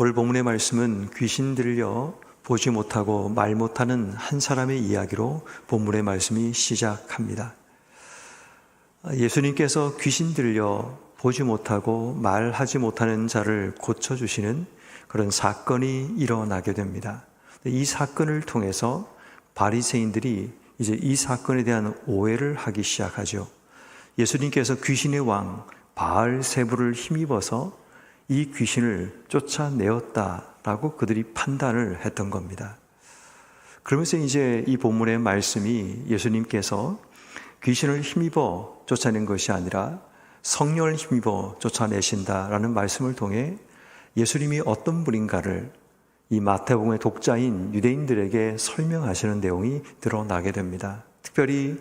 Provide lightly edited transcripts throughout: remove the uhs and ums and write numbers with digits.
오늘 본문의 말씀은 귀신 들려 보지 못하고 말 못하는 한 사람의 이야기로 본문의 말씀이 시작합니다. 예수님께서 귀신 들려 보지 못하고 말하지 못하는 자를 고쳐주시는 그런 사건이 일어나게 됩니다. 이 사건을 통해서 바리새인들이 이제 이 사건에 대한 오해를 하기 시작하죠. 예수님께서 귀신의 왕 바알세불을 힘입어서 이 귀신을 쫓아내었다라고 그들이 판단을 했던 겁니다. 그러면서 이제 이 본문의 말씀이 예수님께서 귀신을 힘입어 쫓아낸 것이 아니라 성령을 힘입어 쫓아내신다라는 말씀을 통해 예수님이 어떤 분인가를 이 마태복음의 독자인 유대인들에게 설명하시는 내용이 드러나게 됩니다. 특별히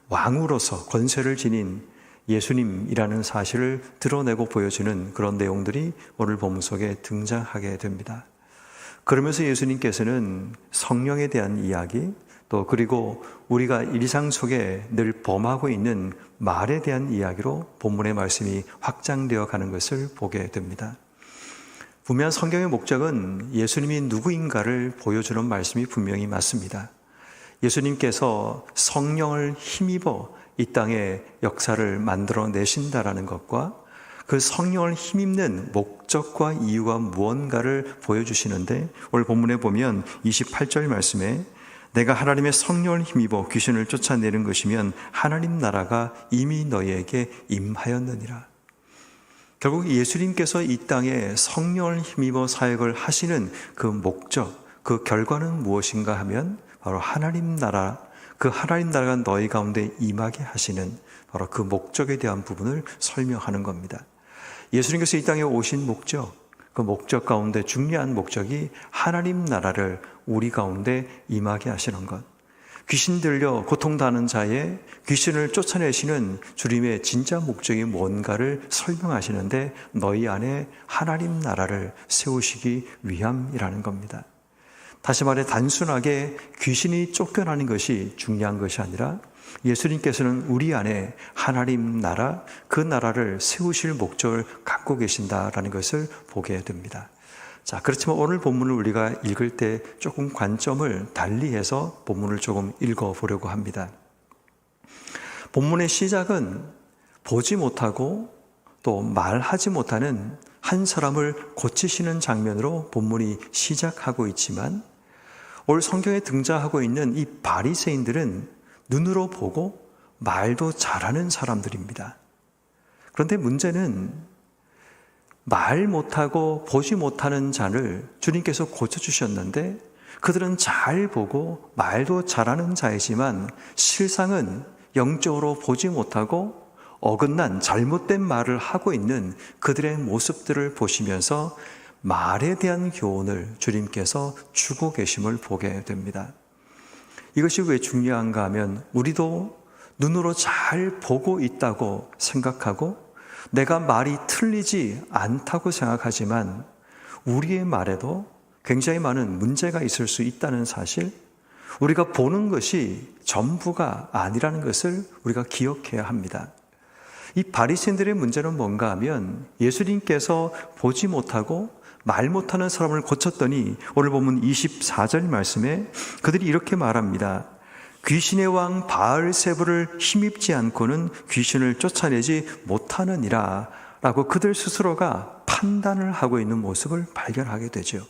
왕으로서 권세를 지닌 예수님이라는 사실을 드러내고 보여주는 그런 내용들이 오늘 본문 속에 등장하게 됩니다. 그러면서 예수님께서는 성령에 대한 이야기, 또 그리고 우리가 일상 속에 늘 범하고 있는 말에 대한 이야기로 본문의 말씀이 확장되어 가는 것을 보게 됩니다. 분명 성경의 목적은 예수님이 누구인가를 보여주는 말씀이 분명히 맞습니다. 예수님께서 성령을 힘입어 이 땅에 역사를 만들어내신다라는 것과 그 성령을 힘입는 목적과 이유가 무언가를 보여주시는데, 오늘 본문에 보면 28절 말씀에 내가 하나님의 성령을 힘입어 귀신을 쫓아내는 것이면 하나님 나라가 이미 너희에게 임하였느니라. 결국 예수님께서 이 땅에 성령을 힘입어 사역을 하시는 그 목적, 그 결과는 무엇인가 하면 바로 하나님 나라, 그 하나님 나라가 너희 가운데 임하게 하시는 바로 그 목적에 대한 부분을 설명하는 겁니다. 예수님께서 이 땅에 오신 목적, 그 목적 가운데 중요한 목적이 하나님 나라를 우리 가운데 임하게 하시는 것. 귀신 들려 고통당하는 자의 귀신을 쫓아내시는 주님의 진짜 목적이 뭔가를 설명하시는데, 너희 안에 하나님 나라를 세우시기 위함이라는 겁니다. 다시 말해 단순하게 귀신이 쫓겨나는 것이 중요한 것이 아니라 예수님께서는 우리 안에 하나님 나라, 그 나라를 세우실 목적을 갖고 계신다라는 것을 보게 됩니다. 자, 그렇지만 오늘 본문을 우리가 읽을 때 조금 관점을 달리해서 본문을 조금 읽어보려고 합니다. 본문의 시작은 보지 못하고 또 말하지 못하는 한 사람을 고치시는 장면으로 본문이 시작하고 있지만, 오늘 성경에 등장하고 있는 이 바리새인들은 눈으로 보고 말도 잘하는 사람들입니다. 그런데 문제는 말 못하고 보지 못하는 자를 주님께서 고쳐주셨는데, 그들은 잘 보고 말도 잘하는 자이지만 실상은 영적으로 보지 못하고 어긋난 잘못된 말을 하고 있는 그들의 모습들을 보시면서 말에 대한 교훈을 주님께서 주고 계심을 보게 됩니다. 이것이 왜 중요한가 하면, 우리도 눈으로 잘 보고 있다고 생각하고 내가 말이 틀리지 않다고 생각하지만 우리의 말에도 굉장히 많은 문제가 있을 수 있다는 사실, 우리가 보는 것이 전부가 아니라는 것을 우리가 기억해야 합니다. 이 바리새인들의 문제는 뭔가 하면, 예수님께서 보지 못하고 말 못하는 사람을 고쳤더니 오늘 보면 24절 말씀에 그들이 이렇게 말합니다. 귀신의 왕 바알세불을 힘입지 않고는 귀신을 쫓아내지 못하느니라 라고 그들 스스로가 판단을 하고 있는 모습을 발견하게 되죠.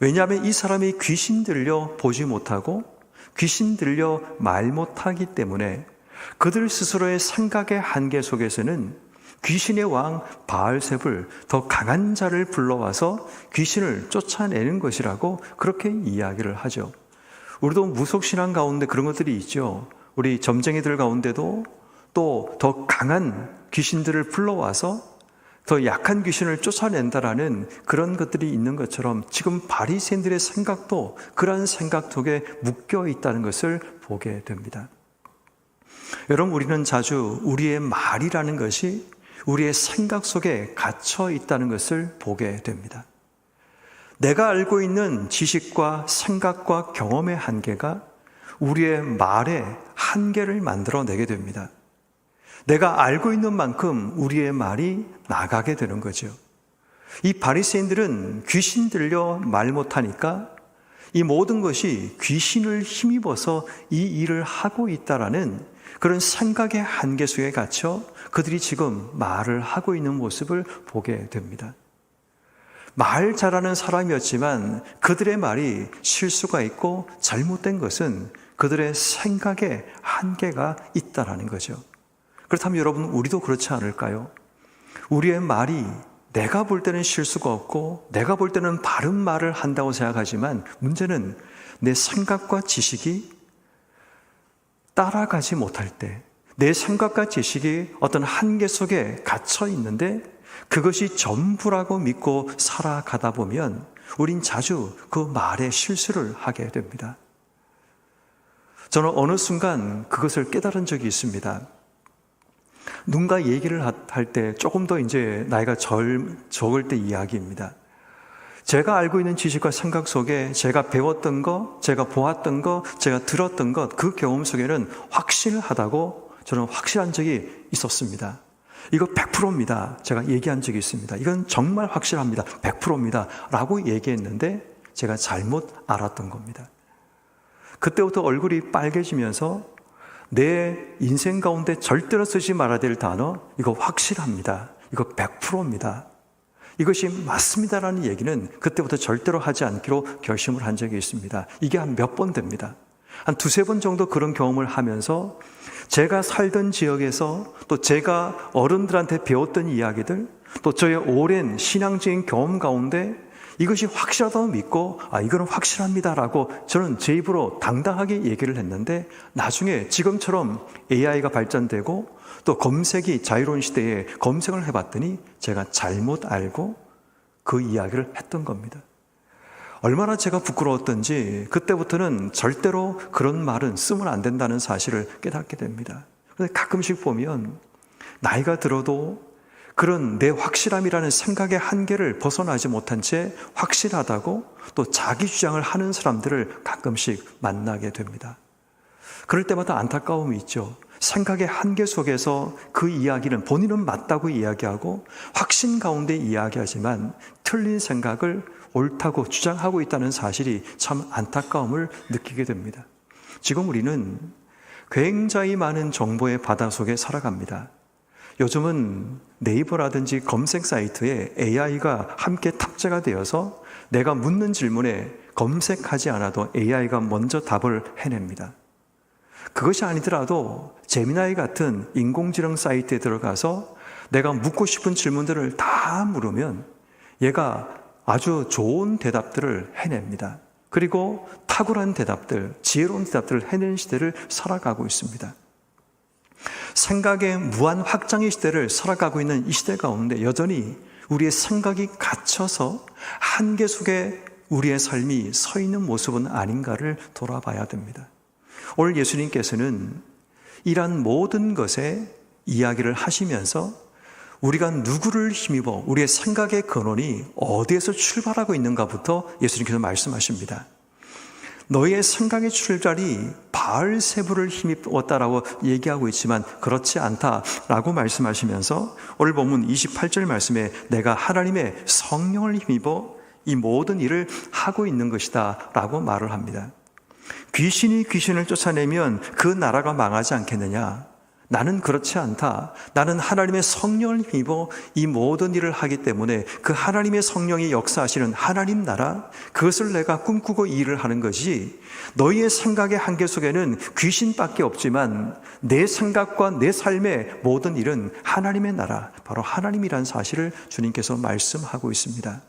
왜냐하면 이 사람이 귀신 들려 보지 못하고 귀신 들려 말 못하기 때문에 그들 스스로의 생각의 한계 속에서는 귀신의 왕 바알세불, 더 강한 자를 불러와서 귀신을 쫓아내는 것이라고 그렇게 이야기를 하죠. 우리도 무속신앙 가운데 그런 것들이 있죠. 우리 점쟁이들 가운데도 또 더 강한 귀신들을 불러와서 더 약한 귀신을 쫓아낸다라는 그런 것들이 있는 것처럼, 지금 바리새인들의 생각도 그러한 생각 속에 묶여 있다는 것을 보게 됩니다. 여러분, 우리는 자주 우리의 말이라는 것이 우리의 생각 속에 갇혀 있다는 것을 보게 됩니다. 내가 알고 있는 지식과 생각과 경험의 한계가 우리의 말의 한계를 만들어내게 됩니다. 내가 알고 있는 만큼 우리의 말이 나가게 되는 거죠. 이 바리새인들은 귀신 들려 말 못하니까 이 모든 것이 귀신을 힘입어서 이 일을 하고 있다라는 그런 생각의 한계 속에 갇혀 그들이 지금 말을 하고 있는 모습을 보게 됩니다. 말 잘하는 사람이었지만 그들의 말이 실수가 있고 잘못된 것은 그들의 생각에 한계가 있다라는 거죠. 그렇다면 여러분, 우리도 그렇지 않을까요? 우리의 말이 내가 볼 때는 실수가 없고 내가 볼 때는 바른 말을 한다고 생각하지만 문제는 내 생각과 지식이 따라가지 못할 때, 내 생각과 지식이 어떤 한계 속에 갇혀 있는데 그것이 전부라고 믿고 살아가다 보면 우린 자주 그 말에 실수를 하게 됩니다. 저는 어느 순간 그것을 깨달은 적이 있습니다. 누군가 얘기를 할 때 조금 더 이제 나이가 적을 때 이야기입니다. 제가 알고 있는 지식과 생각 속에 제가 배웠던 것, 제가 보았던 것, 제가 들었던 것, 그 경험 속에는 확실하다고 저는 확실한 적이 있었습니다. 이거 100%입니다. 제가 얘기한 적이 있습니다. 이건 정말 확실합니다. 100%입니다. 라고 얘기했는데 제가 잘못 알았던 겁니다. 그때부터 얼굴이 빨개지면서 내 인생 가운데 절대로 쓰지 말아야 될 단어, 이거 확실합니다. 이거 100%입니다. 이것이 맞습니다라는 얘기는 그때부터 절대로 하지 않기로 결심을 한 적이 있습니다. 이게 한 몇 번 됩니다. 한 두세 번 정도 그런 경험을 하면서 제가 살던 지역에서 또 제가 어른들한테 배웠던 이야기들, 또 저의 오랜 신앙적인 경험 가운데 이것이 확실하다고 믿고 이거는 확실합니다라고 저는 제 입으로 당당하게 얘기를 했는데 나중에 지금처럼 AI가 발전되고 또 검색이 자유로운 시대에 검색을 해봤더니 제가 잘못 알고 그 이야기를 했던 겁니다. 얼마나 제가 부끄러웠던지 그때부터는 절대로 그런 말은 쓰면 안 된다는 사실을 깨닫게 됩니다. 그런데 가끔씩 보면 나이가 들어도 그런 내 확실함이라는 생각의 한계를 벗어나지 못한 채 확실하다고 또 자기 주장을 하는 사람들을 가끔씩 만나게 됩니다. 그럴 때마다 안타까움이 있죠. 생각의 한계 속에서 그 이야기는 본인은 맞다고 이야기하고 확신 가운데 이야기하지만 틀린 생각을 옳다고 주장하고 있다는 사실이 참 안타까움을 느끼게 됩니다. 지금 우리는 굉장히 많은 정보의 바다 속에 살아갑니다. 요즘은 네이버라든지 검색 사이트에 AI가 함께 탑재가 되어서 내가 묻는 질문에 검색하지 않아도 AI가 먼저 답을 해냅니다. 그것이 아니더라도 제미나이 같은 인공지능 사이트에 들어가서 내가 묻고 싶은 질문들을 다 물으면 얘가 아주 좋은 대답들을 해냅니다. 그리고 탁월한 대답들, 지혜로운 대답들을 해내는 시대를 살아가고 있습니다. 생각의 무한 확장의 시대를 살아가고 있는 이 시대 가운데 여전히 우리의 생각이 갇혀서 한계 속에 우리의 삶이 서 있는 모습은 아닌가를 돌아봐야 됩니다. 오늘 예수님께서는 이러한 모든 것에 이야기를 하시면서 우리가 누구를 힘입어 우리의 생각의 근원이 어디에서 출발하고 있는가부터 예수님께서 말씀하십니다. 너희의 생각의 출발이 바알세불을 힘입었다라고 얘기하고 있지만 그렇지 않다라고 말씀하시면서 오늘 본문 28절 말씀에 내가 하나님의 성령을 힘입어 이 모든 일을 하고 있는 것이다 라고 말을 합니다. 귀신이 귀신을 쫓아내면 그 나라가 망하지 않겠느냐? 나는 그렇지 않다. 나는 하나님의 성령을 힘입어 이 모든 일을 하기 때문에 그 하나님의 성령이 역사하시는 하나님 나라, 그것을 내가 꿈꾸고 일을 하는 것이 너희의 생각의 한계 속에는 귀신밖에 없지만 내 생각과 내 삶의 모든 일은 하나님의 나라, 바로 하나님이라는 사실을 주님께서 말씀하고 있습니다.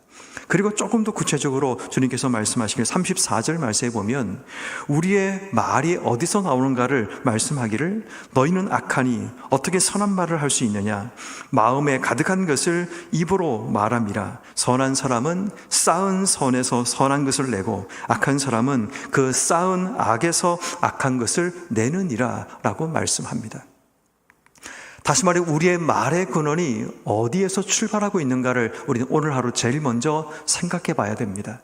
그리고 조금 더 구체적으로 주님께서 말씀하시길 34절 말씀에 보면 우리의 말이 어디서 나오는가를 말씀하기를 너희는 악하니 어떻게 선한 말을 할 수 있느냐 마음에 가득한 것을 입으로 말함이라 선한 사람은 쌓은 선에서 선한 것을 내고 악한 사람은 그 쌓은 악에서 악한 것을 내느니라 라고 말씀합니다. 다시 말해 우리의 말의 근원이 어디에서 출발하고 있는가를 우리는 오늘 하루 제일 먼저 생각해 봐야 됩니다.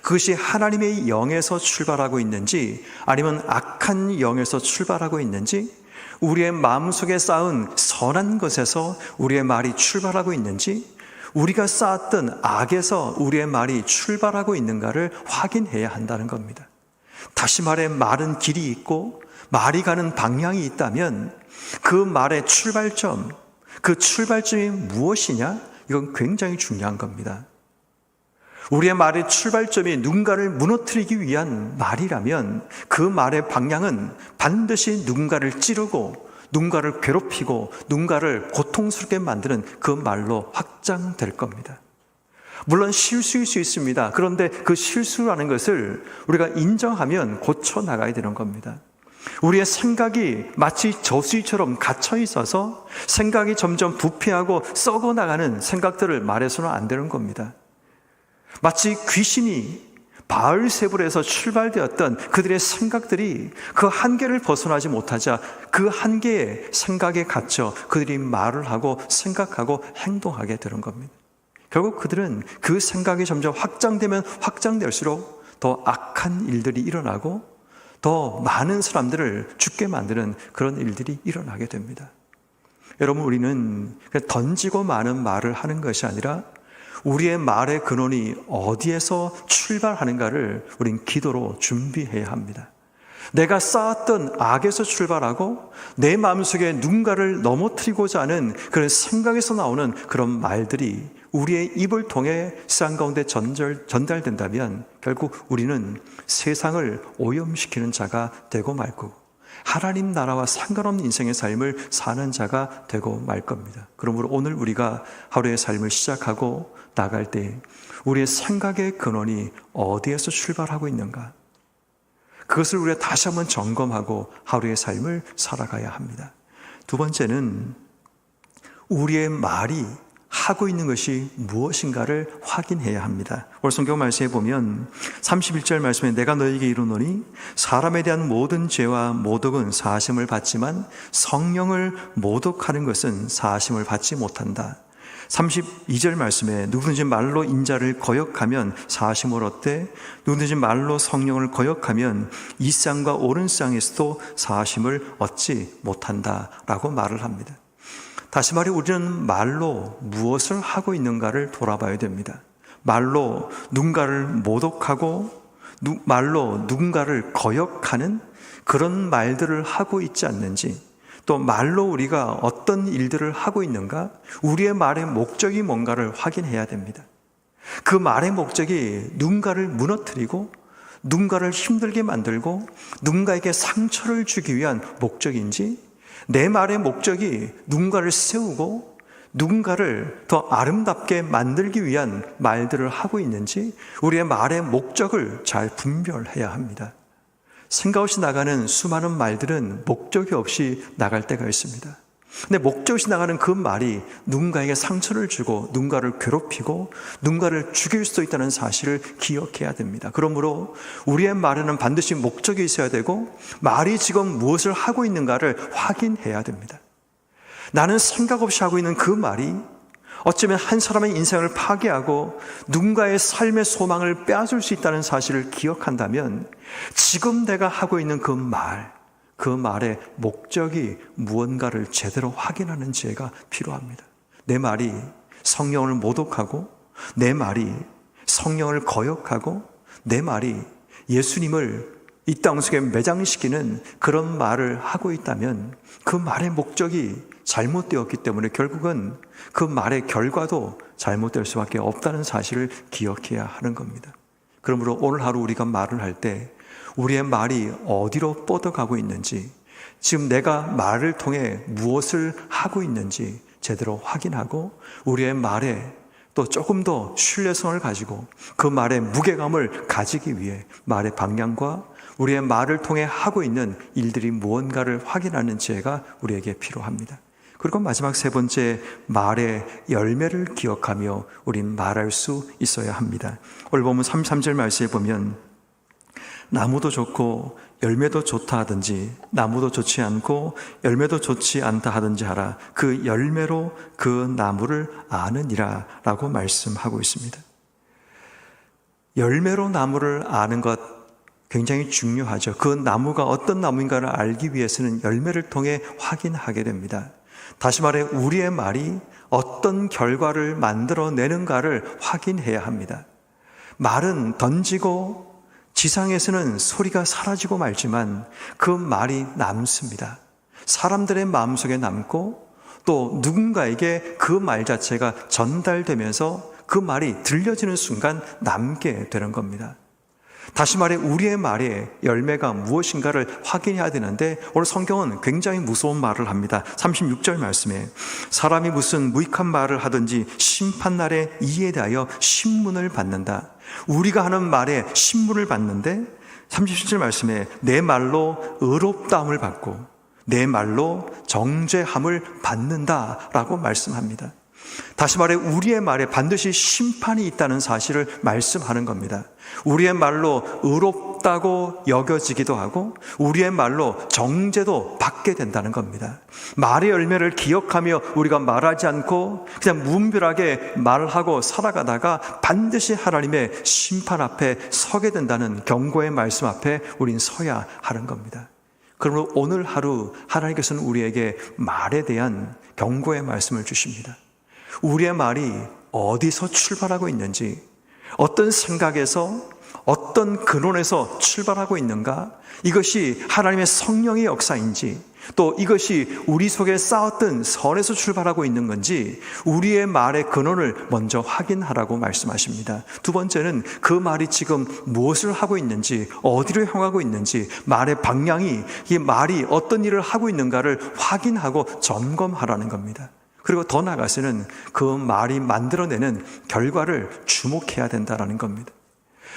그것이 하나님의 영에서 출발하고 있는지 아니면 악한 영에서 출발하고 있는지 우리의 마음속에 쌓은 선한 것에서 우리의 말이 출발하고 있는지 우리가 쌓았던 악에서 우리의 말이 출발하고 있는가를 확인해야 한다는 겁니다. 다시 말해 말은 길이 있고 말이 가는 방향이 있다면 그 말의 출발점, 그 출발점이 무엇이냐? 이건 굉장히 중요한 겁니다. 우리의 말의 출발점이 누군가를 무너뜨리기 위한 말이라면 그 말의 방향은 반드시 누군가를 찌르고 누군가를 괴롭히고 누군가를 고통스럽게 만드는 그 말로 확장될 겁니다. 물론 실수일 수 있습니다. 그런데 그 실수라는 것을 우리가 인정하면 고쳐나가야 되는 겁니다. 우리의 생각이 마치 저수지처럼 갇혀 있어서 생각이 점점 부패하고 썩어나가는 생각들을 말해서는 안 되는 겁니다. 마치 귀신이 바알세불에서 출발되었던 그들의 생각들이 그 한계를 벗어나지 못하자 그 한계의 생각에 갇혀 그들이 말을 하고 생각하고 행동하게 되는 겁니다. 결국 그들은 그 생각이 점점 확장되면 확장될수록 더 악한 일들이 일어나고 더 많은 사람들을 죽게 만드는 그런 일들이 일어나게 됩니다. 여러분, 우리는 던지고 많은 말을 하는 것이 아니라 우리의 말의 근원이 어디에서 출발하는가를 우린 기도로 준비해야 합니다. 내가 쌓았던 악에서 출발하고 내 마음속에 누군가를 넘어뜨리고자 하는 그런 생각에서 나오는 그런 말들이 우리의 입을 통해 세상 가운데 전달된다면 결국 우리는 세상을 오염시키는 자가 되고 말 거고 하나님 나라와 상관없는 인생의 삶을 사는 자가 되고 말 겁니다. 그러므로 오늘 우리가 하루의 삶을 시작하고 나갈 때 우리의 생각의 근원이 어디에서 출발하고 있는가? 그것을 우리가 다시 한번 점검하고 하루의 삶을 살아가야 합니다. 두 번째는 우리의 말이 하고 있는 것이 무엇인가를 확인해야 합니다. 오늘 성경 말씀에 보면 31절 말씀에 내가 너에게 이르노니 사람에 대한 모든 죄와 모독은 사하심을 받지만 성령을 모독하는 것은 사하심을 받지 못한다. 32절 말씀에 누구든지 말로 인자를 거역하면 사하심을 얻되 누구든지 말로 성령을 거역하면 이 쌍과 오른 쌍에서도 사하심을 얻지 못한다 라고 말을 합니다. 다시 말해 우리는 말로 무엇을 하고 있는가를 돌아봐야 됩니다. 말로 누군가를 모독하고 말로 누군가를 거역하는 그런 말들을 하고 있지 않는지, 또 말로 우리가 어떤 일들을 하고 있는가, 우리의 말의 목적이 뭔가를 확인해야 됩니다. 그 말의 목적이 누군가를 무너뜨리고 누군가를 힘들게 만들고 누군가에게 상처를 주기 위한 목적인지, 내 말의 목적이 누군가를 세우고 누군가를 더 아름답게 만들기 위한 말들을 하고 있는지 우리의 말의 목적을 잘 분별해야 합니다. 생각 없이 나가는 수많은 말들은 목적이 없이 나갈 때가 있습니다. 근데 목적 없이 나가는 그 말이 누군가에게 상처를 주고 누군가를 괴롭히고 누군가를 죽일 수도 있다는 사실을 기억해야 됩니다. 그러므로 우리의 말에는 반드시 목적이 있어야 되고 말이 지금 무엇을 하고 있는가를 확인해야 됩니다. 나는 생각 없이 하고 있는 그 말이 어쩌면 한 사람의 인생을 파괴하고 누군가의 삶의 소망을 빼앗을 수 있다는 사실을 기억한다면 지금 내가 하고 있는 그 말의 목적이 무언가를 제대로 확인하는 지혜가 필요합니다. 내 말이 성령을 모독하고 내 말이 성령을 거역하고 내 말이 예수님을 이 땅속에 매장시키는 그런 말을 하고 있다면 그 말의 목적이 잘못되었기 때문에 결국은 그 말의 결과도 잘못될 수밖에 없다는 사실을 기억해야 하는 겁니다. 그러므로 오늘 하루 우리가 말을 할 때 우리의 말이 어디로 뻗어가고 있는지, 지금 내가 말을 통해 무엇을 하고 있는지 제대로 확인하고 우리의 말에 또 조금 더 신뢰성을 가지고 그 말의 무게감을 가지기 위해 말의 방향과 우리의 말을 통해 하고 있는 일들이 무언가를 확인하는 지혜가 우리에게 필요합니다. 그리고 마지막 세 번째, 말의 열매를 기억하며 우린 말할 수 있어야 합니다. 오늘 보면 33절 말씀에 보면 나무도 좋고 열매도 좋다 하든지 나무도 좋지 않고 열매도 좋지 않다 하든지 하라. 그 열매로 그 나무를 아느니라 라고 말씀하고 있습니다. 열매로 나무를 아는 것 굉장히 중요하죠. 그 나무가 어떤 나무인가를 알기 위해서는 열매를 통해 확인하게 됩니다. 다시 말해 우리의 말이 어떤 결과를 만들어내는가를 확인해야 합니다. 말은 던지고 지상에서는 소리가 사라지고 말지만 그 말이 남습니다. 사람들의 마음속에 남고 또 누군가에게 그 말 자체가 전달되면서 그 말이 들려지는 순간 남게 되는 겁니다. 다시 말해 우리의 말의 열매가 무엇인가를 확인해야 되는데 오늘 성경은 굉장히 무서운 말을 합니다. 36절 말씀에 사람이 무슨 무익한 말을 하든지 심판날에 이에 대하여 신문을 받는다. 우리가 하는 말에 신문을 받는데 37절 말씀에 내 말로 의롭다함을 받고 내 말로 정죄함을 받는다라고 말씀합니다. 다시 말해 우리의 말에 반드시 심판이 있다는 사실을 말씀하는 겁니다. 우리의 말로 의롭다고 여겨지기도 하고 우리의 말로 정죄도 받게 된다는 겁니다. 말의 열매를 기억하며 우리가 말하지 않고 그냥 무분별하게 말하고 살아가다가 반드시 하나님의 심판 앞에 서게 된다는 경고의 말씀 앞에 우린 서야 하는 겁니다. 그러므로 오늘 하루 하나님께서는 우리에게 말에 대한 경고의 말씀을 주십니다. 우리의 말이 어디서 출발하고 있는지, 어떤 생각에서, 어떤 근원에서 출발하고 있는가, 이것이 하나님의 성령의 역사인지, 또 이것이 우리 속에 쌓았던 선에서 출발하고 있는 건지 우리의 말의 근원을 먼저 확인하라고 말씀하십니다. 두 번째는 그 말이 지금 무엇을 하고 있는지, 어디로 향하고 있는지, 말의 방향이, 이 말이 어떤 일을 하고 있는가를 확인하고 점검하라는 겁니다. 그리고 더 나아가서는 그 말이 만들어내는 결과를 주목해야 된다는 겁니다.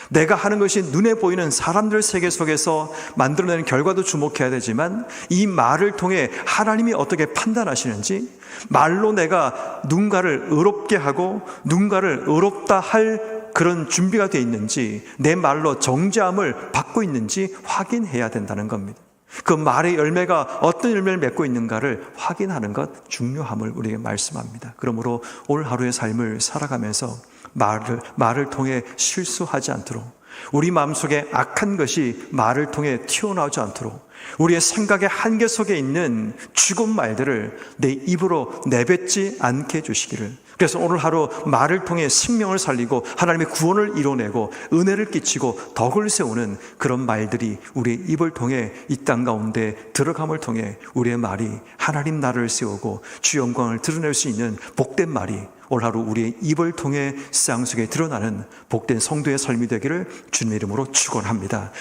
내가 하는 것이 눈에 보이는 사람들 세계 속에서 만들어내는 결과도 주목해야 되지만 이 말을 통해 하나님이 어떻게 판단하시는지, 말로 내가 누군가를 의롭게 하고 누군가를 의롭다 할 그런 준비가 되어 있는지, 내 말로 정죄함을 받고 있는지 확인해야 된다는 겁니다. 그 말의 열매가 어떤 열매를 맺고 있는가를 확인하는 것 중요함을 우리에게 말씀합니다. 그러므로 오늘 하루의 삶을 살아가면서 말을 통해 실수하지 않도록, 우리 마음속에 악한 것이 말을 통해 튀어나오지 않도록 우리의 생각의 한계 속에 있는 죽은 말들을 내 입으로 내뱉지 않게 해주시기를. 그래서 오늘 하루 말을 통해 생명을 살리고 하나님의 구원을 이뤄내고 은혜를 끼치고 덕을 세우는 그런 말들이 우리의 입을 통해 이 땅 가운데 들어감을 통해 우리의 말이 하나님 나라를 세우고 주 영광을 드러낼 수 있는 복된 말이 오늘 하루 우리의 입을 통해 세상 속에 드러나는 복된 성도의 삶이 되기를 주님의 이름으로 축원합니다.